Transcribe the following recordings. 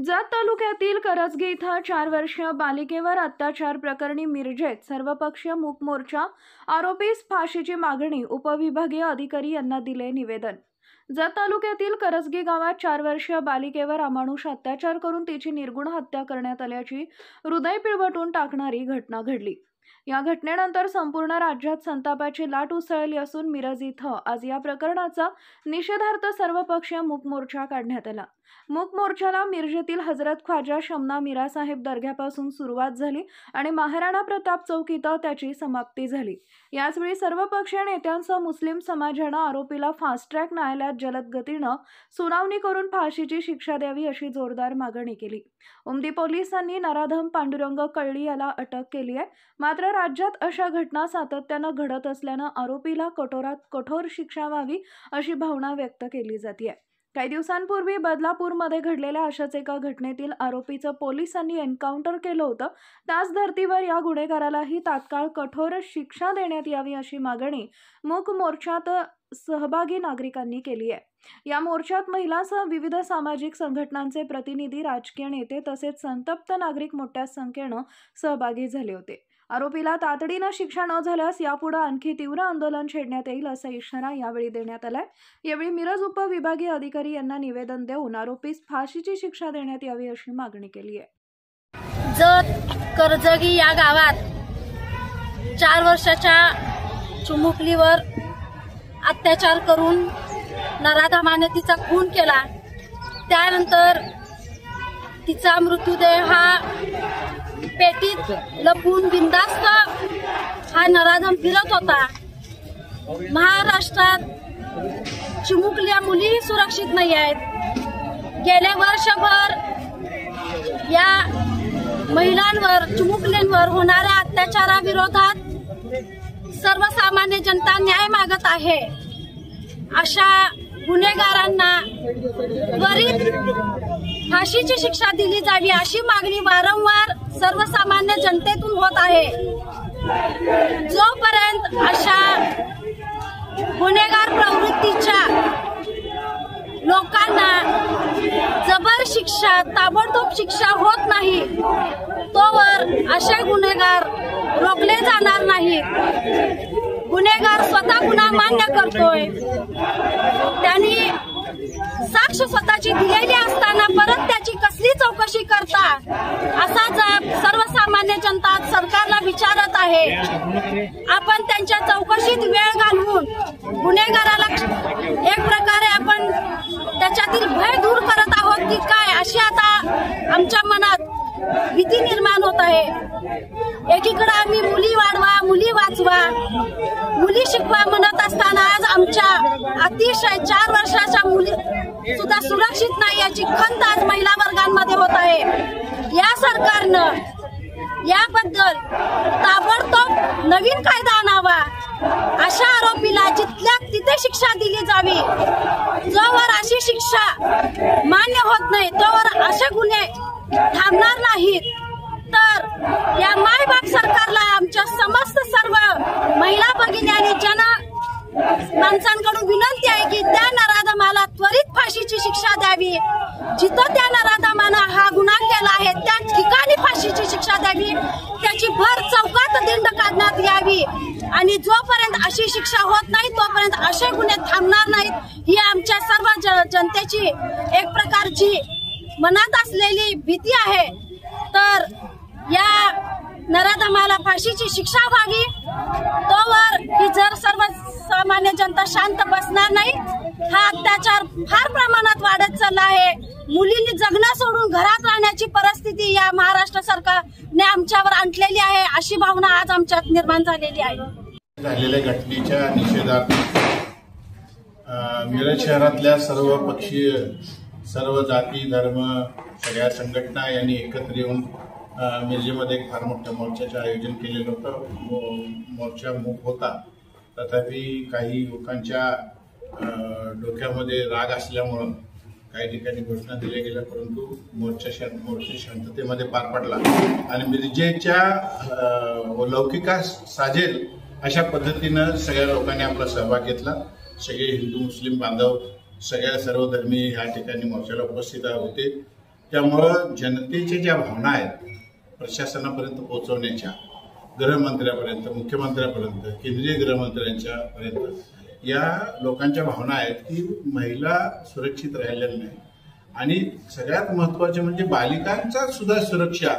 जात तालुक्यातील करजगी इथं 4 वर्षीय बालिकेवर अत्याचार प्रकरणी मिरजेत सर्वपक्षीय मूक मोर्चा आरोपीस फाशीची मागणी उपविभागीय अधिकारी यांना दिले निवेदन। जात तालुक्यातील करजगी गावात 4 वर्षीय बालिकेवर अमानुष अत्याचार करून तिची निर्गुण हत्या करण्यात आल्याची हृदय पिळवटून टाकणारी घटना घडली। या घटनेनंतर संपूर्ण राज्यात संतापाची लाट उसळली असून मिरज इथं आज या प्रकरणाचा निषेधार्थ सर्वपक्षीय मूक मोर्चा काढण्यात आला। मूक मोर्चाला मिरजेतील हजरत ख्वाजा शमना मीरा साहेब दर्ग्यापासून सुरुवात झाली आणि महाराणा प्रताप चौक इथं त्याची समाप्ती झाली। याचवेळी सर्वपक्षीय नेत्यांसह मुस्लिम समाजानं आरोपीला फास्ट ट्रॅक न्यायालयात जलद गतीनं सुनावणी करून फाशीची शिक्षा द्यावी अशी जोरदार मागणी केली। उमदी पोलिसांनी नराधम पांडुरंग कळली याला अटक केली आहे। मात्र राज्यात अशा घटना सातत्यानं घडत असल्यानं आरोपीला कठोरात कठोर शिक्षा व्हावी अशी भावना व्यक्त केली जाते। काही दिवसांपूर्वी बदलापूरमध्ये घडलेल्या अशाच एका घटनेतील आरोपीचं पोलिसांनी एन्काउंटर केलं होतं। त्याच धर्तीवर या गुन्हेगारालाही तात्काळ कठोर शिक्षा देण्यात यावी अशी मागणी मूक मोर्चात सहभागी नागरिकांनी केली आहे। या मोर्चात महिलांसह विविध सामाजिक संघटनांचे प्रतिनिधी, राजकीय नेते तसेच संतप्त नागरिक मोठ्या संख्येनं सहभागी झाले होते। आरोपीला तातडीनं शिक्षा न झाल्यास यापुढे आणखी तीव्र आंदोलन छेडण्यात येईल असा इशारा यावेळी देण्यात आलाय। यावेळी मिरज उपविभागीय अधिकारी यांना निवेदन देऊन आरोपीस फाशीची शिक्षा देण्यात यावी अशी मागणी केली आहे। जत करजगी या गावात 4 वर्षाच्या चिमुकलीवर अत्याचार करून नराधमाने तिचा खून केला। त्यानंतर तिचा मृतदेह हा पेटीत लपून बिनधास्त हा नराधम फिरत होता। महाराष्ट्रात चिमुकल्या मुलीही सुरक्षित नाही आहेत। गेले वर्षभर या महिलांवर, चिमुकल्यांवर होणाऱ्या अत्याचाराविरोधात सर्वसामान्य जनता न्याय मागत आहे। अशा गुन्हेगारांना त्वरित फाशीची शिक्षा दिली जावी अशी मागणी वारंवार सर्वसामान्य जनतेतून होत आहे। जोपर्यंत अशा गुन्हेगार प्रवृत्तीच्या लोकांना जबर शिक्षा, ताबडतोब शिक्षा होत नाही तोवर असे गुन्हेगार रोखले जाणार नाहीत। गुन्हेगार स्वतः गुन्हा मान्य करतोय, त्यांनी साक्ष स्वतःची दिलेली असताना परत त्याची कसली चौकशी करता असा जाब सर्वसामान्य जनता सरकारला विचारत आहे। आपण त्यांच्या चौकशीत वेळ घालवून गुन्हेगाराला एक प्रकारे आपण त्याच्यातील भय दूर करत आहोत की काय अशी आता आमच्या मनात भीती निर्माण होत आहे। एकीकडे आम्ही मुली वाढवा, मुली वाचवा, मुली शिकवा म्हणत असताना आज आमच्या अतिशय 4 वर्षाच्या मुली सुद्धा सुरक्षित नाही याची खंत आज महिला वर्गांमध्ये होत आहे। या सरकारनं याबद्दल ताबडतोब नवीन कायदा आणावा, अशा आरोपीला जिथल्या तिथे शिक्षा दिली जावी। जोवर अशी शिक्षा मान्य होत नाही तोवर असे गुन्हे थांबणार नाहीत। तर या मायबाप सरकारला आमच्या समस्त सर्व महिला भगिनी आणि जन माणसांकडून विनंती आहे की त्या नराधमाला त्वरित फाशीची शिक्षा द्यावी। जिथं त्या नराधमानं हा गुन्हा केला आहे त्या ठिकाणी फाशीची शिक्षा द्यावी, त्याची भर चौकात दिंड काढण्यात यावी आणि जोपर्यंत अशी शिक्षा होत नाही तोपर्यंत असे गुन्हे थांबणार नाहीत। ही आमच्या सर्व जनतेची एक प्रकारची मनात असलेली भीती आहे। तर या नराधमाला फाशीची शिक्षा व्हावी, तोवर ही जर सर्वसामान्य जनता शांत बसणार नाही। हा अत्याचार फार प्रमाणात वाढत चालला आहे। मुलींनी जगणं सोडून घरात राहण्याची परिस्थिती या महाराष्ट्र सरकारने आमच्यावर आणलेली आहे अशी भावना आज आमच्यात निर्माण झालेली आहे। झालेल्या घटनेच्या निषेधार्थ मिरज शहरातल्या सर्व पक्षीय, सर्व जाती, धर्म, सगळ्या संघटना यांनी एकत्र येऊन मिरजेमध्ये एक फार मोठ्या मोर्चाचं आयोजन केलेलं होतं। मोर्चा मूक होता, तथापि काही लोकांच्या डोक्यामध्ये राग असल्यामुळं काही ठिकाणी घोषणा दिल्या गेल्या, परंतु मोर्चा शांततेमध्ये पार पडला आणि मिरजेच्या लौकिकास साजेल अशा पद्धतीनं सगळ्या लोकांनी आपला सहभाग घेतला। सगळे हिंदू मुस्लिम बांधव, सगळ्या सर्वधर्मी या ठिकाणी मोर्चाला उपस्थित होते। त्यामुळं जनतेच्या ज्या भावना आहेत प्रशासनापर्यंत पोहोचवण्याच्या, गृहमंत्र्यापर्यंत, मुख्यमंत्र्यापर्यंत, केंद्रीय गृहमंत्र्यांच्या पर्यंत या लोकांच्या भावना आहेत की महिला सुरक्षित राहिलेल्या नाही आणि सगळ्यात महत्त्वाचे म्हणजे बालिकांचा सुद्धा सुरक्षा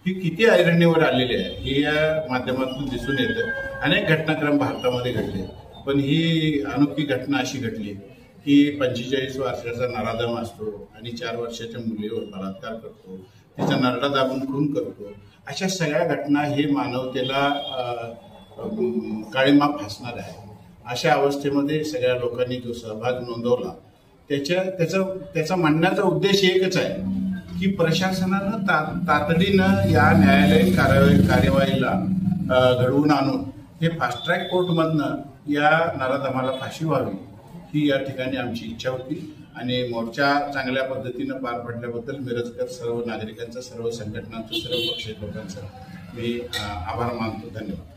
ही किती ऐरणीवर आलेली आहे हे या माध्यमातून दिसून येतं. अनेक घटनाक्रम भारतामध्ये घडले, पण ही अनोखी घटना अशी घडली की 45 वर्षाचा नराधम असतो आणि 4 वर्षाच्या मुलीवर बलात्कार करतो, तिचा नरडा दाबून खून करतो. अशा सगळ्या घटना हे मानवतेला काळीमा फासणार आहे. अशा अवस्थेमध्ये सगळ्या लोकांनी जो सहभाग नोंदवला त्याचा म्हणण्याचा उद्देश एकच आहे की प्रशासनानं तातडीनं या न्यायालयीन कार्यवाहीला घडवून आणून हे फास्ट ट्रॅक कोर्टमधनं या नराधमाला फाशी व्हावी ही या ठिकाणी आमची इच्छा होती. आणि मोर्चा चांगल्या पद्धतीनं पार पडल्याबद्दल मिरजकर सर्व नागरिकांचं, सर्व संघटनांचं, सर्व पक्षीय लोकांचं मी आभार मानतो. धन्यवाद.